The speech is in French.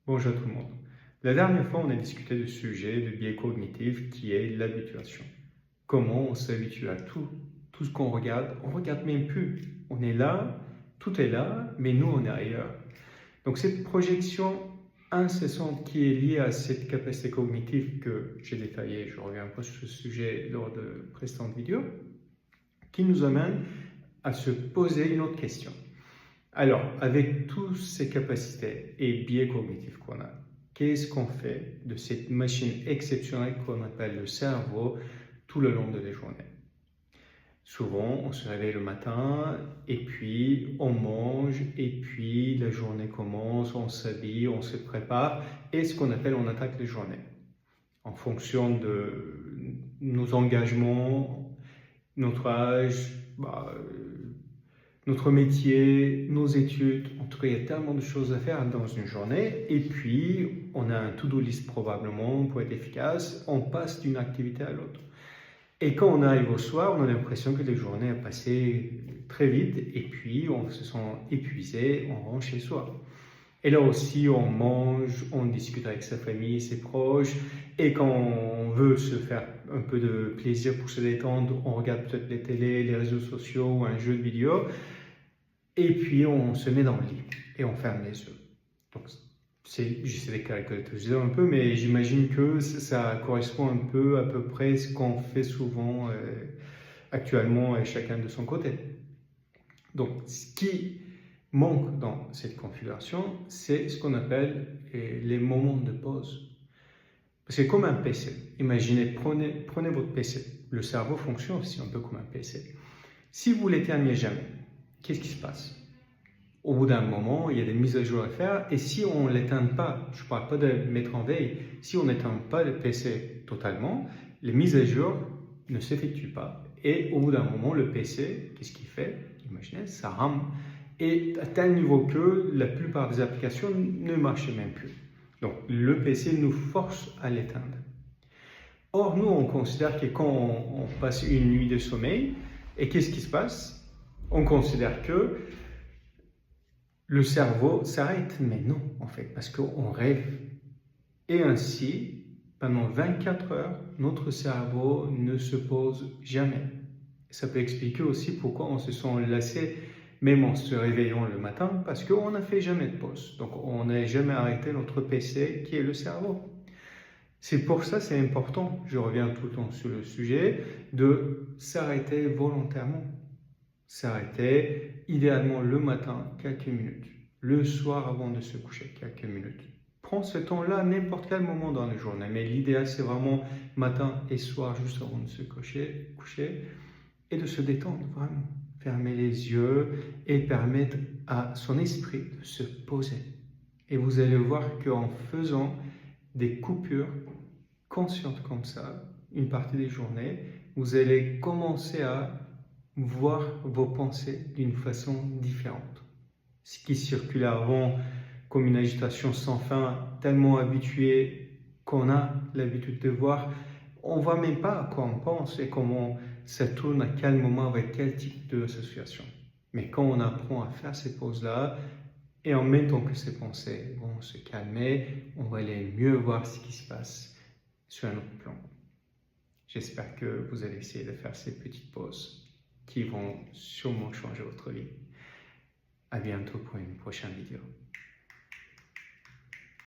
Bonjour tout le monde. La dernière fois, on a discuté du sujet du biais cognitif qui est l'habituation. Comment on s'habitue à tout. Tout ce qu'on regarde, on ne regarde même plus. On est là, tout est là, mais nous, on est ailleurs. Donc cette projection incessante qui est liée à cette capacité cognitive que j'ai détaillée, je reviens un peu sur ce sujet lors de précédentes vidéos, qui nous amène à se poser une autre question. Alors, avec toutes ces capacités et biais cognitifs qu'on a, qu'est-ce qu'on fait de cette machine exceptionnelle qu'on appelle le cerveau tout le long de la journée? Souvent, on se réveille le matin et puis on mange et puis la journée commence, on s'habille, on se prépare et ce qu'on appelle on attaque la journée. En fonction de nos engagements, notre âge, notre métier, nos études, en tout cas, il y a tellement de choses à faire dans une journée. Et puis, on a un to-do list probablement pour être efficace. On passe d'une activité à l'autre. Et quand on arrive au soir, on a l'impression que la journée a passé très vite. Et puis, on se sent épuisé, on rentre chez soi. Et là aussi, on mange, on discute avec sa famille, ses proches. Et quand on veut se faire un peu de plaisir pour se détendre, on regarde peut-être les télés, les réseaux sociaux ou un jeu de vidéo. Et puis, on se met dans le lit et on ferme les yeux. Donc, j'essaie de caricaturiser un peu, mais j'imagine que ça correspond un peu, à peu près, ce qu'on fait souvent actuellement, chacun de son côté. Donc, ce qui manque dans cette configuration, c'est ce qu'on appelle les moments de pause. C'est comme un PC. Imaginez, prenez votre PC. Le cerveau fonctionne aussi un peu comme un PC. Si vous l'éteignez jamais, qu'est-ce qui se passe? Au bout d'un moment, il y a des mises à jour à faire et si on ne l'éteint pas, je ne parle pas de mettre en veille, si on n'éteint pas le PC totalement, les mises à jour ne s'effectuent pas et au bout d'un moment, le PC, qu'est-ce qu'il fait? Imaginez, ça rame et à tel niveau que la plupart des applications ne marchent même plus. Donc le PC nous force à l'éteindre. Or, nous, on considère que quand on passe une nuit de sommeil, et qu'est-ce qui se passe? On considère que le cerveau s'arrête, mais non, en fait, parce qu'on rêve. Et ainsi, pendant 24 heures, notre cerveau ne se pose jamais. Ça peut expliquer aussi pourquoi on se sent lassé, même en se réveillant le matin, parce qu'on n'a fait jamais de pause. Donc, on n'a jamais arrêté notre PC, qui est le cerveau. C'est pour ça, c'est important, je reviens tout le temps sur le sujet, de s'arrêter volontairement. S'arrêter, idéalement le matin, quelques minutes. Le soir avant de se coucher, quelques minutes. Prends ce temps-là n'importe quel moment dans la journée, mais l'idéal c'est vraiment matin et soir, juste avant de se coucher, et de se détendre, vraiment. Fermer les yeux et permettre à son esprit de se poser. Et vous allez voir qu'en faisant des coupures conscientes comme ça, une partie des journées, vous allez commencer à voir vos pensées d'une façon différente. Ce qui circulait avant comme une agitation sans fin, tellement habitué qu'on a l'habitude de voir, on ne voit même pas à quoi on pense et comment ça tourne, à quel moment, avec quel type d'association. Mais quand on apprend à faire ces pauses-là, et en même temps que ces pensées vont se calmer, on va aller mieux voir ce qui se passe sur un autre plan. J'espère que vous allez essayer de faire ces petites pauses qui vont sûrement changer votre vie. À bientôt pour une prochaine vidéo.